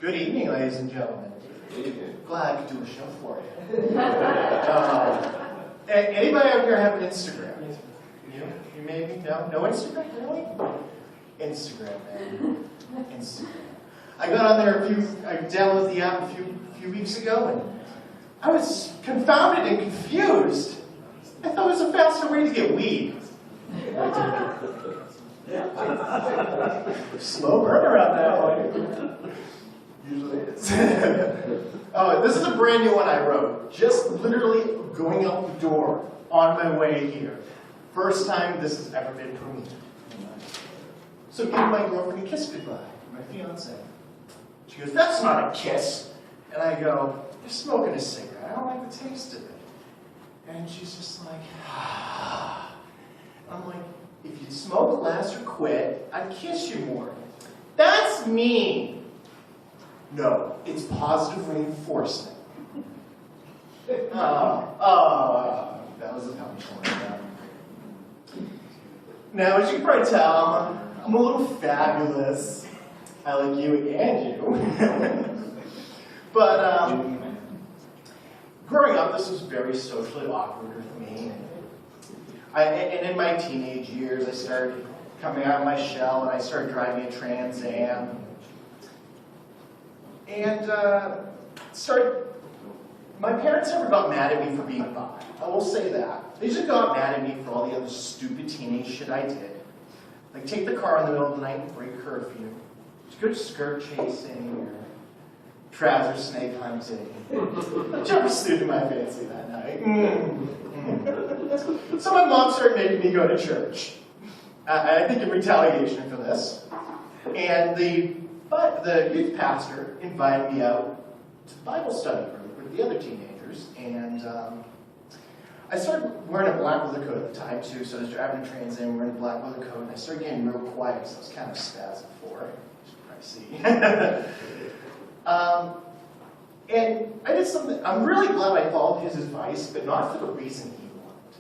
Good evening, ladies and gentlemen. Good evening. Glad I could do a show for you. Anybody out here have an Instagram? You maybe? No Instagram? Really? Instagram, man. Instagram. I got on there I downloaded the app a few weeks ago, and I was confounded and confused. I thought it was a faster way to get weed. Slow burn around that one. Usually it is. Oh, this is a brand new one I wrote. Just literally going out the door on my way here. First time this has ever been for me. So give my girlfriend a kiss goodbye, my fiance. She goes, "That's not a kiss." And I go, "You're smoking a cigarette. I don't like the taste of it." And she's just like, ah. I'm like, "If you'd smoke less or quit, I'd kiss you more." That's mean. No, it's positive reinforcement. That was a punchline. Now, as you can probably tell, I'm a little fabulous. I like you and you. But growing up, this was very socially awkward for me. And in my teenage years, I started coming out of my shell, and I started driving a Trans Am. And my parents never got mad at me for being bi. I will say that. They just got mad at me for all the other stupid teenage shit I did. Like take the car in the middle of the night and break curfew. Good skirt chasing or trouser snake hunting. Jump suited my fancy that night. So my mom started making me go to church. I think in retaliation for this. And the youth pastor invited me out to the Bible study group with the other teenagers, and I started wearing a black leather coat at the time too, so I was driving a Trans Am wearing a black leather coat, and I started getting real quiet because I was kind of spazzing for it, as you can probably see. And I did something, I'm really glad I followed his advice, but not for the reason he wanted.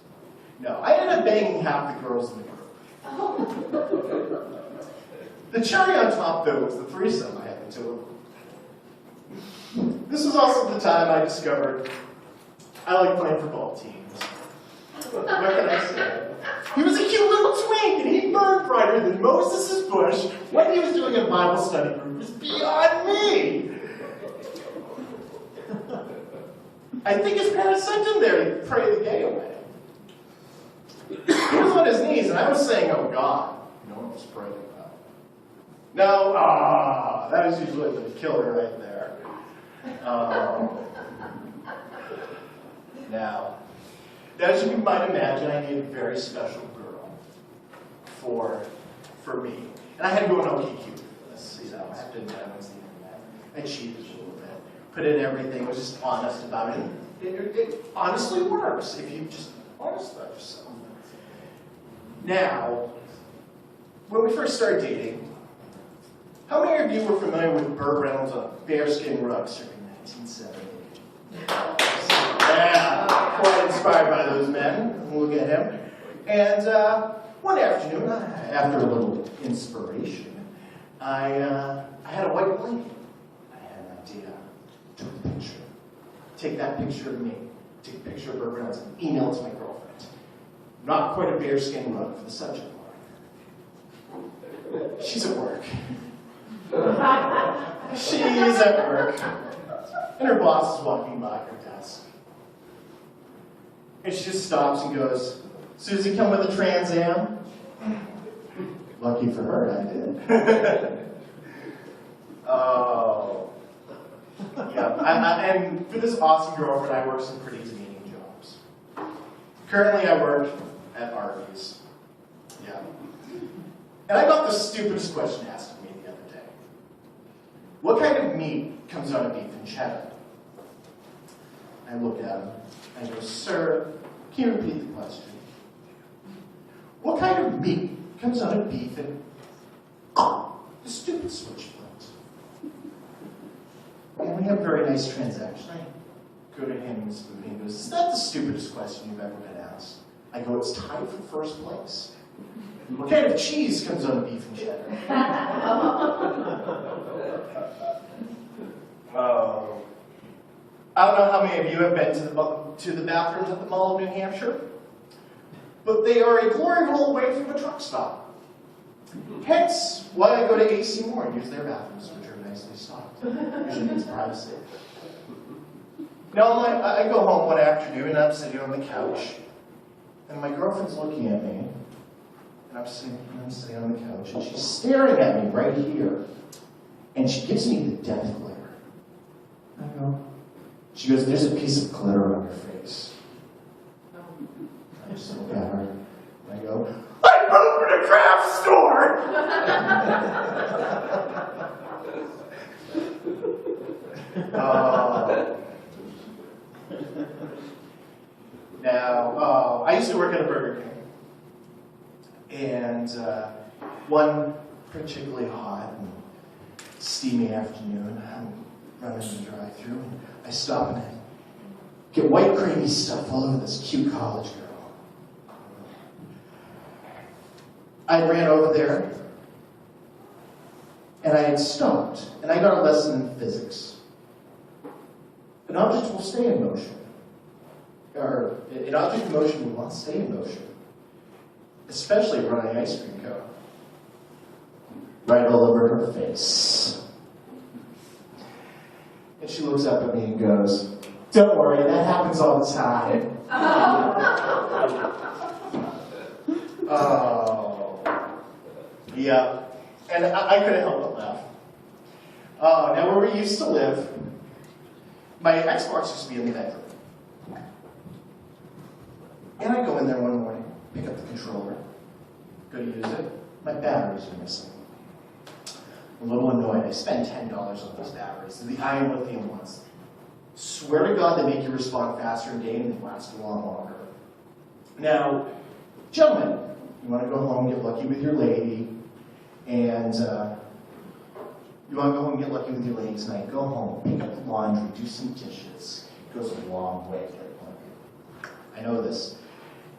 No, I ended up banging half the girls in the group. The cherry on top, though, was the threesome I had with two of them. This was also the time I discovered I like playing football teams. What can I say? He was a cute little twink, and he burned brighter than Moses' bush. What he was doing in Bible study group was beyond me. I think his parents sent him there to pray the gay away. He was on his knees, and I was saying, "Oh God, no one was praying about." No, that is usually the killer right there. Now, as you might imagine, I need a very special girl for me. And I had to go on OkCupid for this. You know, I have to admit I was the internet. I cheated a little bit. Put in everything, was just honest about it. It honestly works if you just honest about yourself. Now, when we first started dating, how many of you were familiar with Burt Reynolds on a bearskin rug circa 1970? Yeah, quite inspired by those men. We'll get him. And one afternoon, after a little inspiration, I had a white blanket. I had an idea. Took a picture. Take that picture of me. Take a picture of Burt Reynolds and email it to my girlfriend. Not quite a bearskin rug for the subject line. She's at work. She's at work. And her boss is walking by her desk. And she just stops and goes, "Susie, come with a Trans Am?" Lucky for her, I did. Oh. Yeah, and for this awesome girlfriend, I work some pretty demeaning jobs. Currently, I work at Arby's. Yeah. And I got the stupidest question asked of me the other day. What kind of meat comes out of beef and cheddar? I look at him. I go, "Sir, can you repeat the question?" What kind of meat comes out of beef and... the stupid switchfoot. And we have a very nice transaction. I go to him and his food, and he goes, "Is that the stupidest question you've ever been asked?" I go, "It's tied for first place." What kind of cheese comes out of beef and cheddar? I don't know how many of you have been to the bathrooms at the Mall of New Hampshire, but they are a glory hole away from a truck stop. Hence, why I go to AC Moore and use their bathrooms, which are nicely stocked. Usually means privacy. Now, I go home one afternoon and I'm sitting on the couch, and my girlfriend's looking at me, and I'm sitting on the couch, and she's staring at me right here, and she gives me the death glare. I go, she goes, there's a piece of glitter on your face. I just look at her, and I go, I opened a craft store! Now, I used to work at a Burger King, and one particularly hot and steamy afternoon, I'm running the drive-thru, and I stop and I get white creamy stuff all over this cute college girl. I ran over there, and I had stopped, and I got a lesson in physics. An object will stay in motion. Or an object in motion will not stay in motion, especially running ice cream cone. Right all over her face. And she looks up at me and goes, don't worry, that happens all the time. Oh, yeah. And I couldn't help but laugh. Now where we used to live, my Xbox used to be in the bedroom. And I go in there one morning, pick up the controller, go to use it, my batteries are missing. I'm a little annoyed. I spent $10 on those batteries, the iron lithium ones. Swear to God, they make you respond faster in game and last a lot longer. Now, gentlemen, you want to go home and get lucky with your lady, and you want to go home and get lucky with your lady tonight, go home, pick up the laundry, do some dishes. It goes a long way. I know this.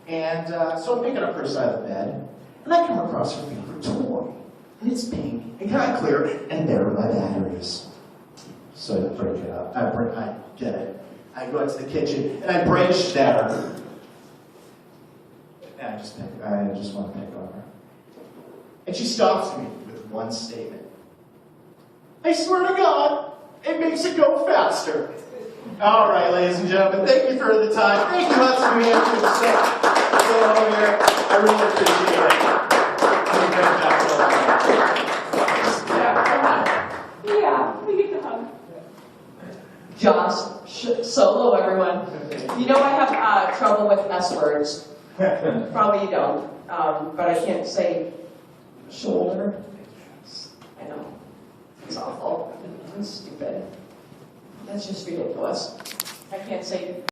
And so I'm picking up her side of the bed, and I come across her favorite toy. And it's pink, and kind of clear, and there are my batteries. So I break it up. I get it. I go into the kitchen, and I branch at her. And I just want to pick on her. And she stops me with one statement. I swear to God, it makes it go faster. All right, ladies and gentlemen, thank you for the time. Thank you much for being here. So here, I really appreciate it. Yeah, we get the hug. JoshSolo, everyone. You know I have trouble with mess words. Probably you don't, but I can't say shoulder. I know, it's awful. It's stupid. That's just ridiculous. I can't say